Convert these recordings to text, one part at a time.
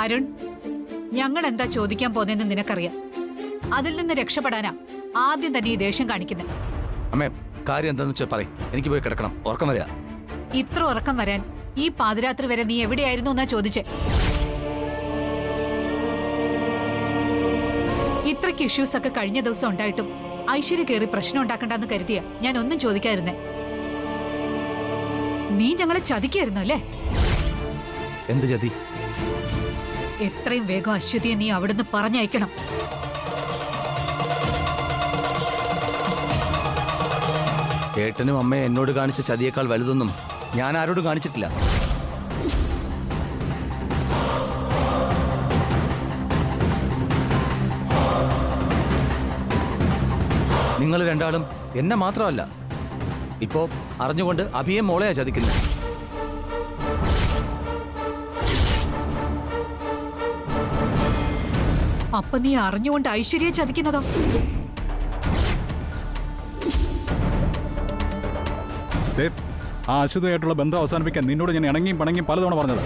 അരുൺ, ഞങ്ങൾ എന്താ ചോദിക്കാൻ പോന്നെന്ന് നിനക്കറിയാം. അതിൽ നിന്ന് രക്ഷപ്പെടാനാ ആദ്യം തന്നെ ഈ ദേഷ്യം കാണിക്കുന്നത്. അമ്മേ, കാര്യം എന്താന്ന് വെച്ചാൽ പറയും. എനിക്ക് പോയി കിടക്കണം, ഉറക്കം വരിക. ഇത്ര ഉറക്കം വരാൻ ഈ പാതിരാത്രി വരെ നീ എവിടെയായിരുന്നു എന്നാ ചോദിച്ചേ. ഇത്രയ്ക്ക് ഇഷ്യൂസ് ഒക്കെ കഴിഞ്ഞ ദിവസം ഉണ്ടായിട്ടും ഐശ്വര്യ കയറി പ്രശ്നം ഉണ്ടാക്കണ്ടെന്ന് കരുതിയ ഞാൻ ഒന്നും ചോദിക്കാതിരുന്നേ. നീ ഞങ്ങളെ ചതിക്കായിരുന്നു അല്ലേ? എന്ത് ചതി? എത്രയും വേഗം അശ്വതിയെ നീ അവിടുന്ന് പറഞ്ഞയക്കണം. ഏട്ടനും അമ്മയെ എന്നോട് കാണിച്ച ചതിയേക്കാൾ വലുതൊന്നും ഞാൻ ആരോടും കാണിച്ചിട്ടില്ല. നിങ്ങൾ രണ്ടാളും എന്നെ മാത്രമല്ല, ഇപ്പോ അറിഞ്ഞുകൊണ്ട് അഭിയെ മോളെയാ ചതിക്കുന്നത്. അപ്പൊ നീ അറിഞ്ഞുകൊണ്ട് ഐശ്വര്യയെ ചതിക്കുന്നതോ? ആ അശ്വതയായിട്ടുള്ള ബന്ധം അവസാനിപ്പിക്കാൻ നിന്നോട് ഞാൻ ഇണങ്ങിയും പണങ്ങിയും പലതവണ പറഞ്ഞത്.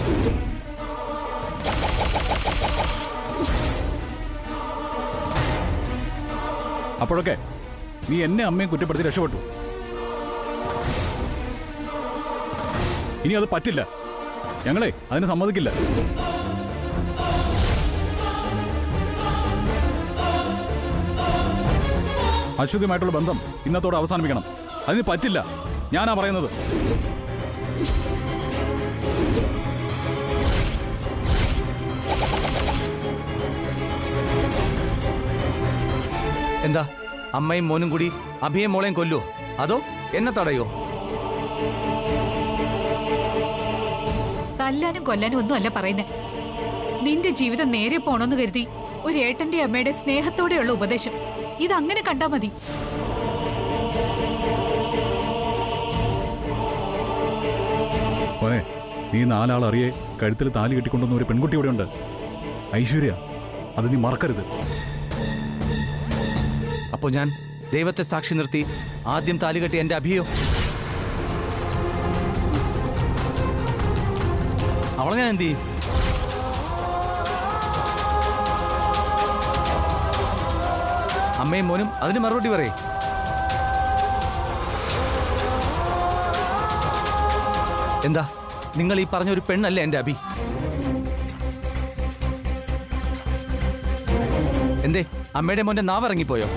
അപ്പോഴൊക്കെ നീ എന്നെ അമ്മയും കുറ്റപ്പെടുത്തി രക്ഷപ്പെട്ടു. ഇനി അത് പറ്റില്ല, ഞങ്ങളെ അതിന് സമ്മതിക്കില്ല. അശ്വതിയുമായിട്ടുള്ള ബന്ധം ഇന്നത്തോടെ അവസാനിപ്പിക്കണം. അതിന് പറ്റില്ല, ഞാനാ പറയുന്നത്. എന്താ, അമ്മയും മോനും കൂടി അഭിയെ മോളെയും കൊല്ലോ അതോ എന്നെ തടയോ? തല്ലാനും കൊല്ലാനും ഒന്നും അല്ല പറയുന്നേ. നിന്റെ ജീവിതം നേരെ പോണമെന്ന് കരുതി ഒരു ഏട്ടന്റെ അമ്മയുടെ സ്നേഹത്തോടെയുള്ള ഉപദേശം ഇതങ്ങനെ കണ്ടാ മതി. പോനെ, നീ നാലാൾ അറിയെ കഴുത്തിൽ താലി കെട്ടിക്കൊണ്ടുവന്ന ഒരു പെൺകുട്ടി ഇവിടെ ഉണ്ട്, ഐശ്വര്യ. അത് നീ മറക്കരുത്. അപ്പോ ഞാൻ ദൈവത്തെ സാക്ഷി നിർത്തി ആദ്യം താലി കെട്ടി എന്റെ അഭിയോ? അവളെ ഞാൻ എന്ത് ചെയ്യും? അമ്മയും മോനും അതിന് മറുപടി പറയേ. എന്താ, നിങ്ങൾ ഈ പറഞ്ഞ ഒരു പെണ്ണല്ലേ എന്റെ അഭി? എന്തേ അമ്മയുടെ മോന്റെ നാവിറങ്ങിപ്പോയോ?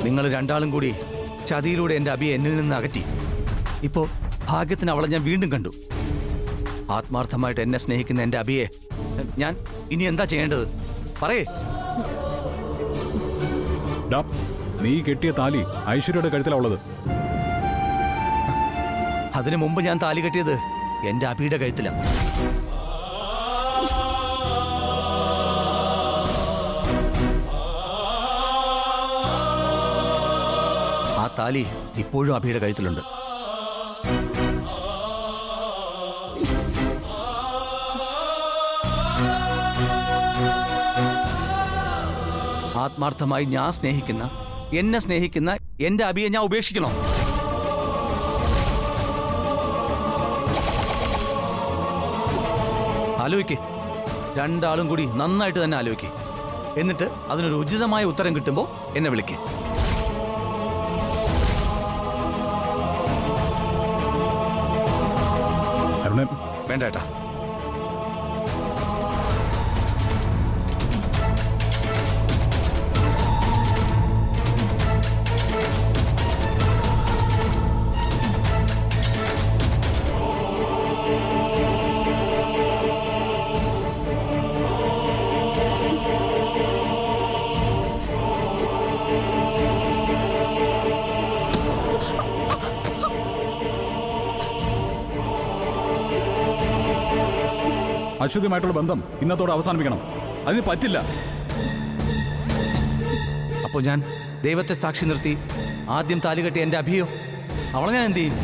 നിങ്ങൾ രണ്ടാളും കൂടി ചതിയിലൂടെ എന്റെ അഭിയെ എന്നിൽ നിന്ന് അകറ്റി. ഇപ്പോ ഭാഗ്യത്തിന് അവളെ ഞാൻ വീണ്ടും കണ്ടു. ആത്മാർത്ഥമായിട്ട് എന്നെ സ്നേഹിക്കുന്ന എന്റെ അഭിയെ ഞാൻ ഇനി എന്താ ചെയ്യേണ്ടത്? പറയേ. നീ കെട്ടിയ താലി ഐശ്വര്യയുടെ കഴുത്തിലുള്ളത്. അതിനു മുമ്പ് ഞാൻ താലി കെട്ടിയത് എന്റെ അഭിയുടെ കഴുത്തിലാണ്. ആ താലി ഇപ്പോഴും അഭിയുടെ കഴുത്തിലുണ്ട്. ആത്മാർത്ഥമായി ഞാൻ സ്നേഹിക്കുന്ന, എന്നെ സ്നേഹിക്കുന്ന എന്റെ അഭിയെ ഞാൻ ഉപേക്ഷിക്കണോ? ആലോചിക്കേ, രണ്ടാളും കൂടി നന്നായിട്ട് തന്നെ ആലോചിക്കേ. എന്നിട്ട് അതിനൊരു ഉചിതമായ ഉത്തരം കിട്ടുമ്പോൾ എന്നെ വിളിക്കേ. വേണ്ട ഏട്ടാ. അശ്വതിയുമായിട്ടുള്ള ബന്ധം ഇന്നത്തോടെ അവസാനിപ്പിക്കണം. അതിന് പറ്റില്ല. അപ്പോൾ ഞാൻ ദൈവത്തെ സാക്ഷി നിർത്തി ആദ്യം താലി കെട്ടി എന്റെ അഭിയോ? അവളെ ഞാൻ എന്ത് ചെയ്യും?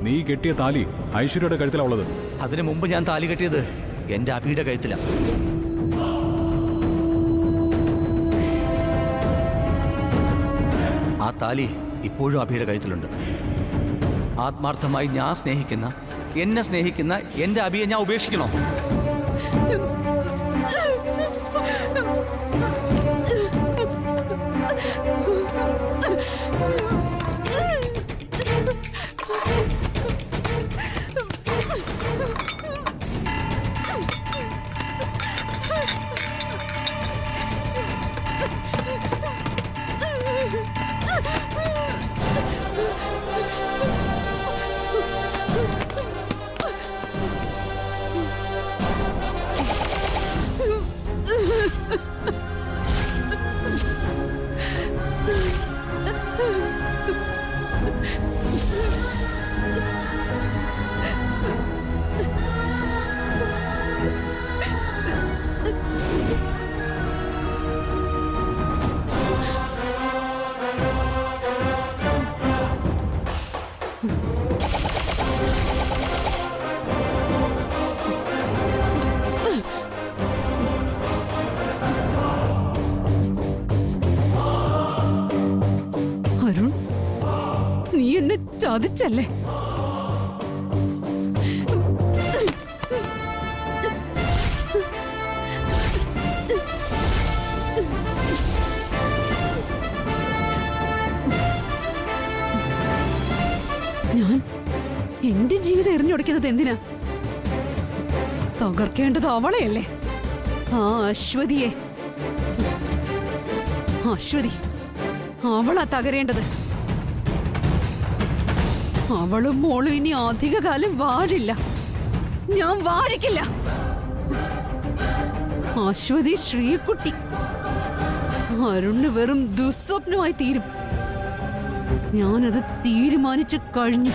നീ കെട്ടിയ താലി ഐശ്വര്യയുടെ കഴുത്തിലുള്ളത്. അതിനു മുമ്പ് ഞാൻ താലി കെട്ടിയത് എന്റെ അഭിയുടെ കഴുത്തിലാണ്. ആ താലി ഇപ്പോഴും അഭിയുടെ കഴുത്തിലുണ്ട്. ആത്മാർത്ഥമായി ഞാൻ സ്നേഹിക്കുന്ന, എന്നെ സ്നേഹിക്കുന്ന എൻ്റെ അഭിയെ ഞാൻ ഉപേക്ഷിക്കണോ? അരുൺ, നീ എന്നെ ചതിച്ചല്ലേ? ഞാൻ എന്റെ ജീവിതം എറിഞ്ഞൊടുക്കുന്നത് എന്തിനാ? തകർക്കേണ്ടത് അവളെയല്ലേ, ആ അശ്വതിയെ. അശ്വതി, അവളാ തകരേണ്ടത്. അവളും മോളും ഇനി അധികകാലം വാഴില്ല. ഞാൻ വാഴിക്കില്ല. അശ്വതി ശ്രീകുട്ടി അരുണ് വെറും ദുസ്വപ്നമായി തീരും. ഞാനത് തീരുമാനിച്ചു കഴിഞ്ഞു.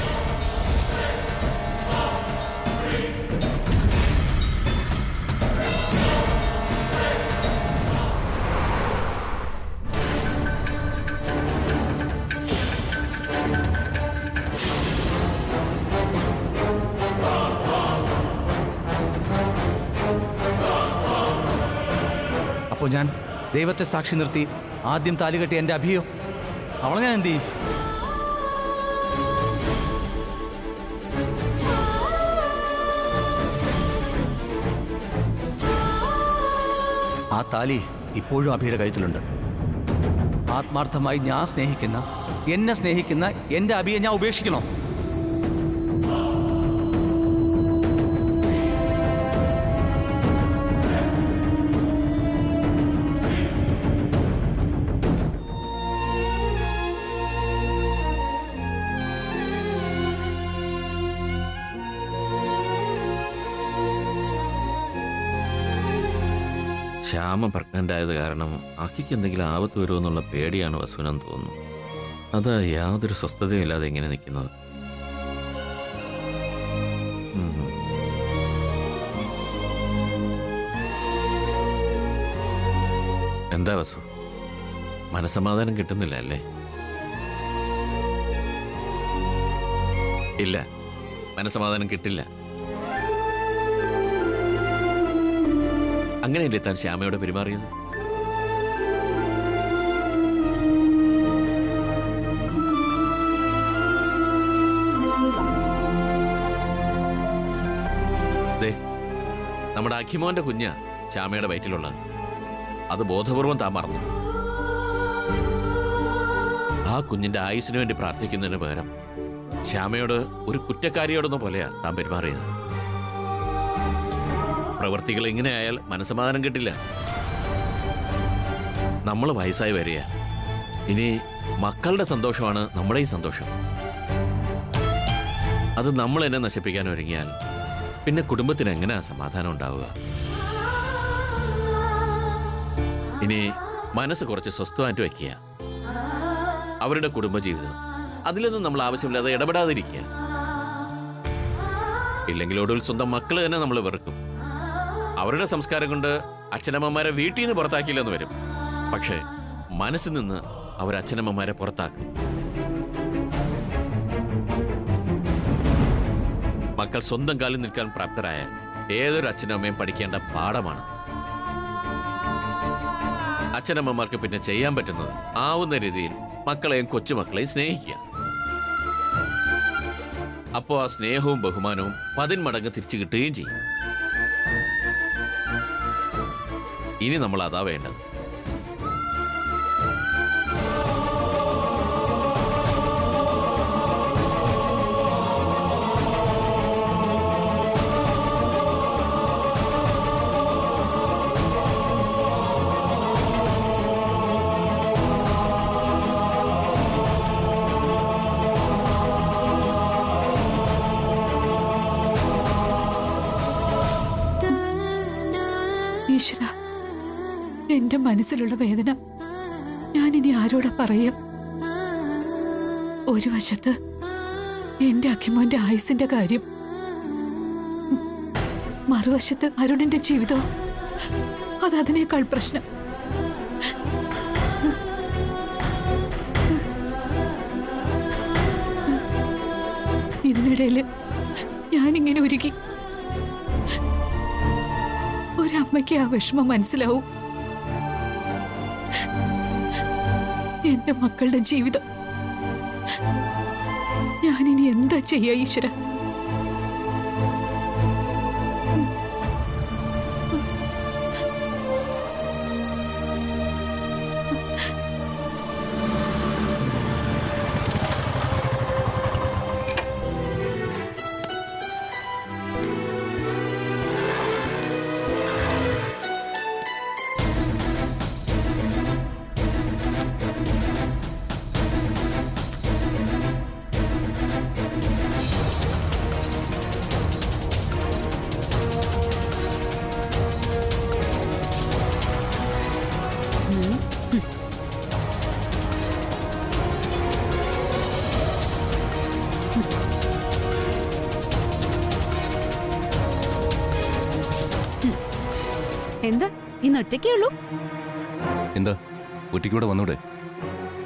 അപ്പോൾ ഞാൻ ദൈവത്തെ സാക്ഷി നിർത്തി ആദ്യം താലി കെട്ടി എൻ്റെ അഭിയോ, അവളെ ഞാൻ എന്ത് ചെയ്യും? ആ താലി ഇപ്പോഴും അഭിയുടെ കഴുത്തിലുണ്ട്. ആത്മാർത്ഥമായി ഞാൻ സ്നേഹിക്കുന്ന, എന്നെ സ്നേഹിക്കുന്ന എൻ്റെ അഭിയെ ഞാൻ ഉപേക്ഷിക്കണോ? ശ്യാമ പ്രഗ്നൻ്റ് ആയത് കാരണം അക്കിക്ക് എന്തെങ്കിലും ആപത്ത് വരുമെന്നുള്ള പേടിയാണ് വസുവിനെന്ന് തോന്നുന്നു. അതാ യാതൊരു സ്വസ്ഥതയും ഇല്ലാതെ ഇങ്ങനെ നിൽക്കുന്നത്. എന്താ വസു, മനസമാധാനം കിട്ടുന്നില്ല അല്ലേ? ഇല്ല, മനസമാധാനം കിട്ടില്ല. അങ്ങനെയല്ലേ താൻ ശ്യാമയോട് പെരുമാറിയത്? നമ്മുടെ അഖിമോന്റെ കുഞ്ഞ ശ്യാമയുടെ വയറ്റിലുള്ളത്. അത് ബോധപൂർവം താൻ മറന്നു. ആ കുഞ്ഞിന്റെ ആയുസിനു വേണ്ടി പ്രാർത്ഥിക്കുന്നതിന് പകരം ശ്യാമയോട് ഒരു കുറ്റക്കാരിയോടൊന്ന പോലെയാ താൻ പെരുമാറിയത്. പ്രവൃത്തികൾ ഇങ്ങനെ ആയാൽ മനസ്സമാധാനം കിട്ടില്ല. നമ്മൾ വയസ്സായി വരിക. ഇനി മക്കളുടെ സന്തോഷമാണ് നമ്മുടെ ഈ സന്തോഷം. അത് നമ്മൾ എന്നെ നശിപ്പിക്കാൻ ഒരുങ്ങിയാൽ പിന്നെ കുടുംബത്തിന് എങ്ങനെയാ സമാധാനം ഉണ്ടാവുക? ഇനി മനസ്സ് കുറച്ച് സ്വസ്ഥമായിട്ട് വയ്ക്കുക. അവരുടെ കുടുംബജീവിതം അതിലൊന്നും നമ്മൾ ആവശ്യമില്ലാതെ ഇടപെടാതിരിക്കുക. ഇല്ലെങ്കിൽ ഒടുവിൽ സ്വന്തം മക്കൾ തന്നെ നമ്മൾ വെറുക്കും. അവരുടെ സംസ്കാരം കൊണ്ട് അച്ഛനമ്മമാരെ വീട്ടിൽ നിന്ന് പുറത്താക്കിയില്ലെന്ന് വരും. പക്ഷേ മനസ്സിൽ നിന്ന് അവർ അച്ഛനമ്മമാരെ പുറത്താക്കും. മക്കൾ സ്വന്തം കാലിൽ നിൽക്കാൻ പ്രാപ്തരായാൽ ഏതൊരു അച്ഛനും അമ്മയും പഠിക്കേണ്ട പാഠമാണ്. അച്ഛനമ്മമാർക്ക് പിന്നെ ചെയ്യാൻ പറ്റുന്നത് ആവുന്ന രീതിയിൽ മക്കളെയും കൊച്ചുമക്കളെയും സ്നേഹിക്കുക. അപ്പോൾ ആ സ്നേഹവും ബഹുമാനവും 10 മടങ്ങ് തിരിച്ചു കിട്ടുകയും ചെയ്യും. ഇനി നമ്മൾ അതാ വേണ്ടത്. ഈശ്വര, എന്റെ മനസ്സിലുള്ള വേദന ഞാനിനി ആരോടാ പറയാം? ഒരു വശത്ത് എന്റെ അഖിമോന്റെ ആയുസിന്റെ കാര്യം, മറുവശത്ത് അരുണിന്റെ ജീവിതവും. അതതിനേക്കാൾ പ്രശ്നം. ഇതിനിടയില് ഞാനിങ്ങനെ ഒരുക്കി. ഒരമ്മയ്ക്ക് ആ വിഷമം മനസ്സിലാവും. എന്റെ മക്കളുടെ ജീവിതം ഞാനിനി എന്താ ചെയ്യാ ഈശ്വര? എന്താ ഇന്ന് ഒറ്റയ്ക്കേ ഉള്ളൂ? എന്താ ഒറ്റയ്ക്കൂടെ വന്നൂടെ?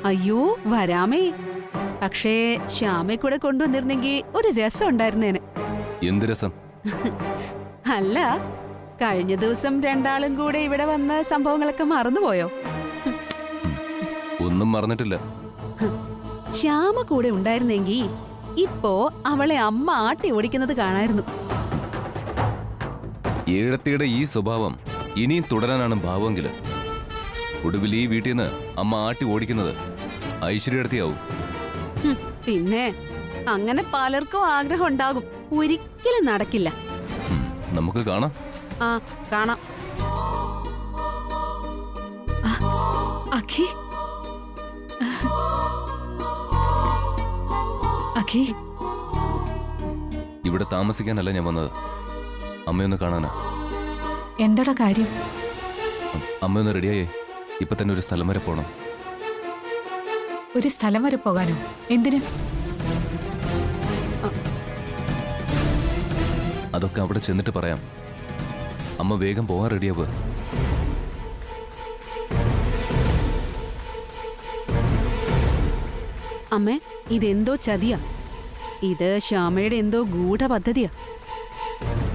അയ്യോ വരാമേ. പക്ഷേ ശ്യാമയെ കൂടെ കൊണ്ടുവന്നിരുന്നെങ്കിൽ ഒരു രസം ഉണ്ടായിരുന്നേനെ. എന്ത് രസം? അല്ല, കഴിഞ്ഞ ദിവസം രണ്ടാളും കൂടെ ഇവിടെ വന്ന സംഭവങ്ങളൊക്കെ മറന്നുപോയോ? ഒന്നും മറന്നിട്ടില്ല. ശ്യാമ കൂടെ ഉണ്ടായിരുന്നെങ്കിൽ ഇപ്പോ അവളെ അമ്മ ആട്ടി ഓടിക്കുന്നത് കാണായിരുന്നു. ഏഴത്തിയുടെ ഈ സ്വഭാവം ഇനിയും തുടരാനാണ് ഭാവമെങ്കിൽ ഒടുവിൽ ഈ വീട്ടിൽ നിന്ന് അമ്മ ആട്ടി ഓടിക്കുന്നത് ഐശ്വര്യടത്തിയാവും. പിന്നെ അങ്ങനെ പലർക്കും ആഗ്രഹം ഉണ്ടാകും. ഒരിക്കലും നടക്കില്ല. നമുക്ക് കാണാം. ആ കാണാം. അഖി, അഖി, ഇവിടെ താമസിക്കാനല്ല ഞാൻ വന്നത്, അമ്മയൊന്ന് കാണാനാ. എന്താടാ കാര്യം? അമ്മയൊന്ന് റെഡിയായേ, ഇപ്പൊ തന്നെ ഒരു സ്ഥലം വരെ പോണം. ഒരു സ്ഥലം വരെ പോകാനോ? എന്തിന്? അതൊക്കെ അവിടെ ചെന്നിട്ട് പറയാം. അമ്മ വേഗം പോകാൻ റെഡിയാവുക. അമ്മേ, ഇതെന്തോ ചതിയാ. ഇത് ശ്യാമയുടെ എന്തോ ഗൂഢപദ്ധതിയാ.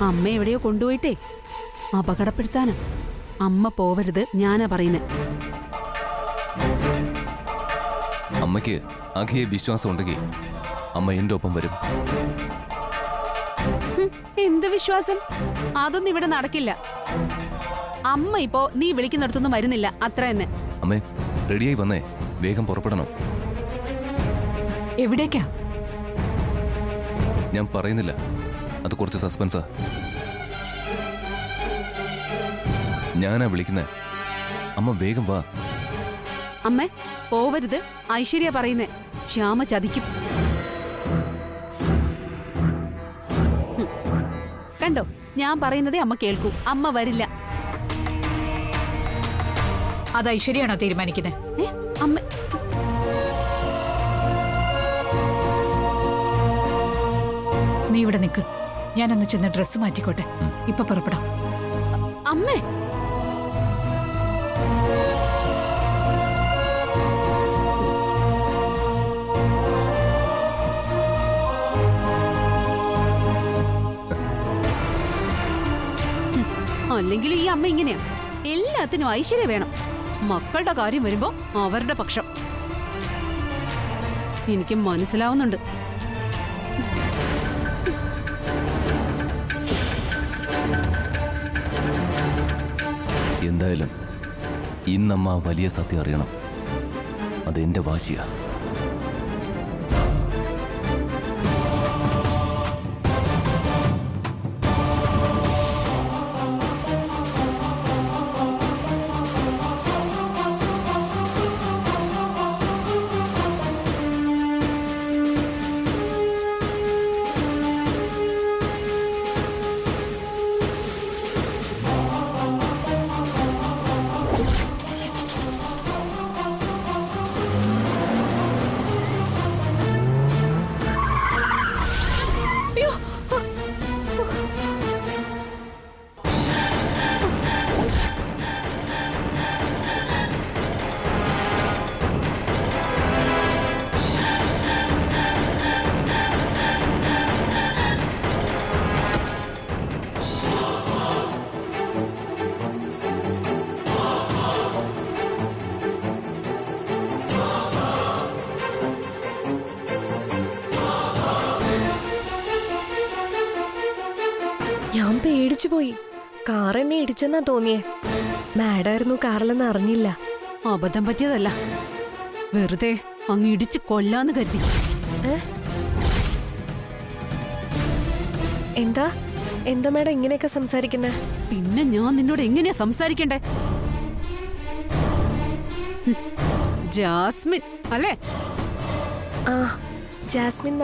അമ്മ എവിടെയോ കൊണ്ടുപോയിട്ടേ അപകടപ്പെടുത്താനാ. അമ്മ പോവരുത്, ഞാനാ പറയുന്നേ. അമ്മയ്ക്ക് അഖിയെ വിശ്വാസം ഉണ്ടെങ്കിൽ അമ്മ എന്റെ ഒപ്പം വരും. എന്ത് വിശ്വാസം? അതൊന്നും ഇവിടെ നടക്കില്ല. അമ്മ ഇപ്പോ നീ വിളിക്കുന്നിടത്തൊന്നും വരുന്നില്ല, അത്ര തന്നെ. അമ്മേ, റെഡിയായി വന്നേ, വേഗം പുറപ്പെടണം. എവിടേക്കാ? ഞാൻ പറയുന്നില്ല, അത് കുറച്ച് സസ്പെൻസാ. ഞാനാ വിളിക്കുന്നേ. അമ്മ വേഗം വാ. അമ്മേ പോവരുത്, ഐശ്വര്യ പറയുന്നേ. ശ്യാമ ചതിക്കും. കണ്ടോ, ഞാൻ പറയുന്നതേ അമ്മ കേൾക്കൂ. അമ്മ വരില്ല. അത് ഐശ്വര്യാണോ തീരുമാനിക്കുന്നത്? അമ്മ നീ ഇവിടെ നിൽക്ക്, ഞാനൊന്ന് ചെന്ന് ഡ്രസ്സ് മാറ്റിക്കോട്ടെ. ഇപ്പൊ പുറപ്പെടാം. അമ്മേ, അല്ലെങ്കിൽ ഈ അമ്മ ഇങ്ങനെയാ. എല്ലാത്തിനും ഐശ്വര്യ വേണം. മക്കളുടെ കാര്യം വരുമ്പോ അവരുടെ പക്ഷം. എനിക്ക് മനസ്സിലാവുന്നുണ്ട്. എന്തായാലും ഇന്നമ്മ വലിയ സത്യം അറിയണം. അതെന്റെ വാശിയാ. ഞാൻ പേടിച്ചു പോയി. കാർ എന്നെ ഇടിച്ചെന്നാ തോന്നിയേ. മാഡായിരുന്നു കാറിലെന്ന് അറിഞ്ഞില്ല. അബദ്ധം പറ്റിയതല്ല, വെറുതെ അങ്ങ് ഇടിച്ച് കൊല്ലാന്ന് കരുതി. എന്താ എന്താ മാഡം ഇങ്ങനെയൊക്കെ സംസാരിക്കുന്നേ? പിന്നെ ഞാൻ നിന്നോട് എങ്ങനെയാ സംസാരിക്കണ്ടേ? ജാസ്മിൻ അല്ലേ? ആ, ജാസ്മിൻ.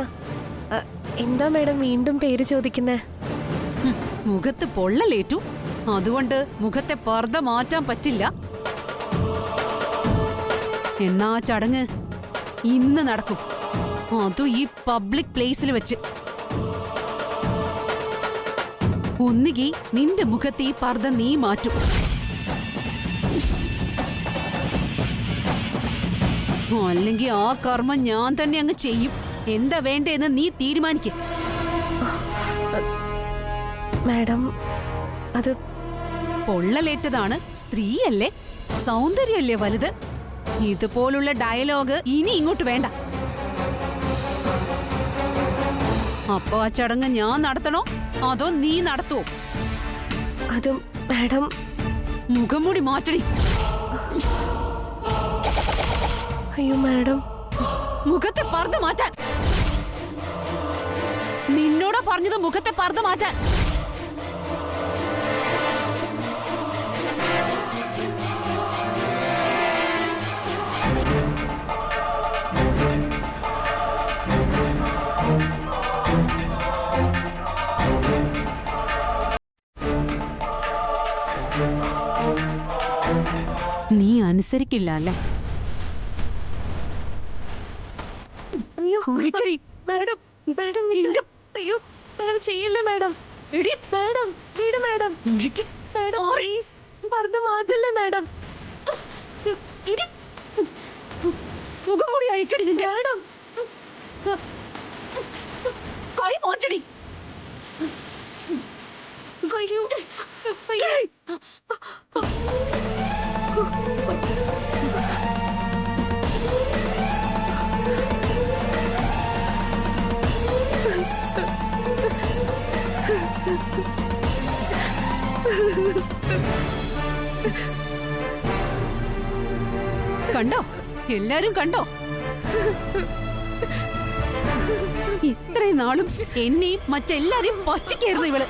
എന്താ മാഡം വീണ്ടും പേര് ചോദിക്കുന്നേ? മുഖത്ത് പൊള്ളലേറ്റു, അതുകൊണ്ട് മുഖത്തെ പർദ്ദ മാറ്റാൻ പറ്റില്ല. എന്നാ ചടങ്ങ് ഇന്ന് നടക്കും, അതും ഈ പബ്ലിക് പ്ലേസിൽ വെച്ച്. ഒന്നുകി നിന്റെ മുഖത്ത് ഈ പർദ്ദ നീ മാറ്റും, അല്ലെങ്കിൽ ആ കർമ്മം ഞാൻ തന്നെ അങ്ങ് ചെയ്യും. എന്താ വേണ്ടേന്ന് നീ തീരുമാനിക്കും. മാഡം, അത് പൊള്ളലേറ്റതാണ്, സ്ത്രീയല്ലേ, സൗന്ദര്യമല്ലേ വലുത്. ഇതുപോലുള്ള ഡയലോഗ് ഇനി ഇങ്ങോട്ട് വേണ്ട. അപ്പോ ആ ചടങ്ങ് ഞാൻ നടത്തണോ അതോ നീ നടത്തുവോ? അത് മാഡം, മുഖംമൂടി മാറ്റടി. അയ്യോ മാഡം, മുഖത്തെ പർദ്ദ മാറ്റാൻ. നിന്നോടാ പറഞ്ഞത് മുഖത്തെ പർദ്ദ മാറ്റാൻ. നീ അനുസരിക്കില്ല അല്ലേ? അയ്യോ മാഡം, മാഡം വീണ്ടും. അയ്യോ മാഡം ചെയ്യില്ല മാഡം. മാഡം വീട് madam. Madam please Parda മാറ്റല്ലേ madam. മുഖം കൂടി അയക്കടി മാഡം. കൈ മാറ്റടി. അയ്യോ അയ്യോ. കണ്ടോ, എല്ലാരും കണ്ടോ? ഇത്രയും നാളും എന്നെയും മറ്റെല്ലാരെയും പറ്റിക്കായിരുന്നു ഇവള്.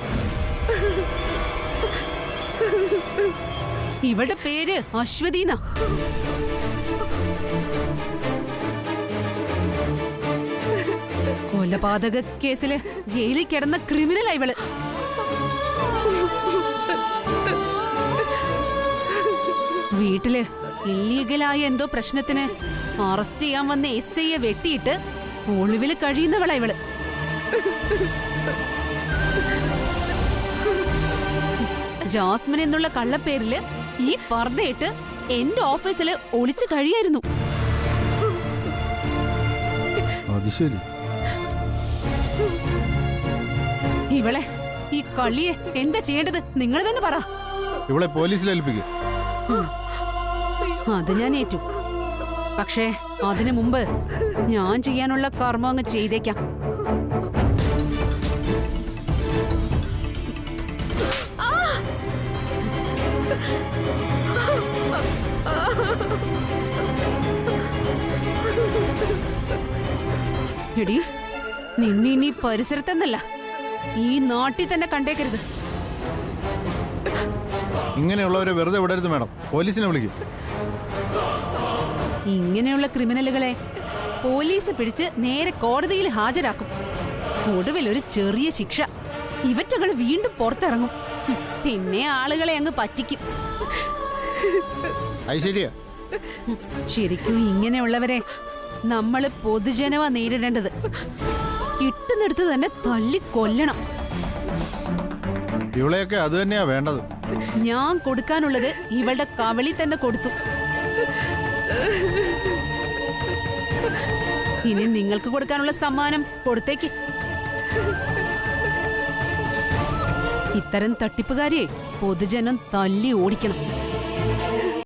ഇവളുടെ പേര് അശ്വതീന. കൊലപാതക കേസില് ജയിലിൽ കിടന്ന ക്രിമിനലാ ഇവള്. വീട്ടില് ഇല്ലീഗലായ എന്തോ പ്രശ്നത്തിന് അറസ്റ്റ് ചെയ്യാൻ വന്ന SIയെ വെട്ടിയിട്ട് ഒളിവില് കഴിയുന്നവളാ ഇവള്. ജാസ്മിൻ എന്നുള്ള കള്ളപ്പേരില് ഈ പർദ്ദയിട്ട് എന്റെ ഓഫീസില് ഒളിച്ചു കഴിയായിരുന്നു. അത് ശരി. ഇവളെ, ഈ കള്ളിയെ എന്താ ചെയ്യേണ്ടത് നിങ്ങൾ തന്നെ പറ. ഇവളെ പോലീസിൽ ഏൽപ്പിക്കുക. അത് ഞാൻ ഏറ്റു. പക്ഷേ അതിനു മുമ്പ് ഞാൻ ചെയ്യാനുള്ള കർമ്മം അങ്ങ് ചെയ്തേക്കാം. എടി, നിന്നെ ഇനി പരിസരത്തെന്നല്ല ഈ നാട്ടിൽ തന്നെ കണ്ടേക്കരുത്. ഇങ്ങനെയുള്ളവരെ വെറുതെ വിടരുത് മാഡം, പോലീസിനെ വിളിക്കും. ഇങ്ങനെയുള്ള ക്രിമിനലുകളെ പോലീസ് പിടിച്ച് നേരെ കോടതിയിൽ ഹാജരാക്കും. ഒടുവിൽ ഒരു ചെറിയ ശിക്ഷ. ഇവറ്റകൾ വീണ്ടും പുറത്തിറങ്ങും. പിന്നെ ആളുകളെ അങ്ങ് പറ്റിക്കും. ഐശ്വര്യ, ശരിക്കും ഇങ്ങനെയുള്ളവരെ നമ്മള് പൊതുജനവ നേരിടേണ്ടത്. കിട്ടുന്നിടത്ത് തന്നെ തല്ലി കൊല്ലണം. ഇവളെയൊക്കെ അത് തന്നെയാ വേണ്ടത്. ഞാൻ കൊടുക്കാനുള്ളത് ഇവളുടെ കവളി തന്നെ കൊടുത്തു. ഇനി നിങ്ങൾക്ക് കൊടുക്കാനുള്ള സമ്മാനം കൊടുത്തേക്ക്. ഇത്തരം തട്ടിപ്പുകാരിയെ പൊതുജനം തല്ലി ഓടിക്കണം.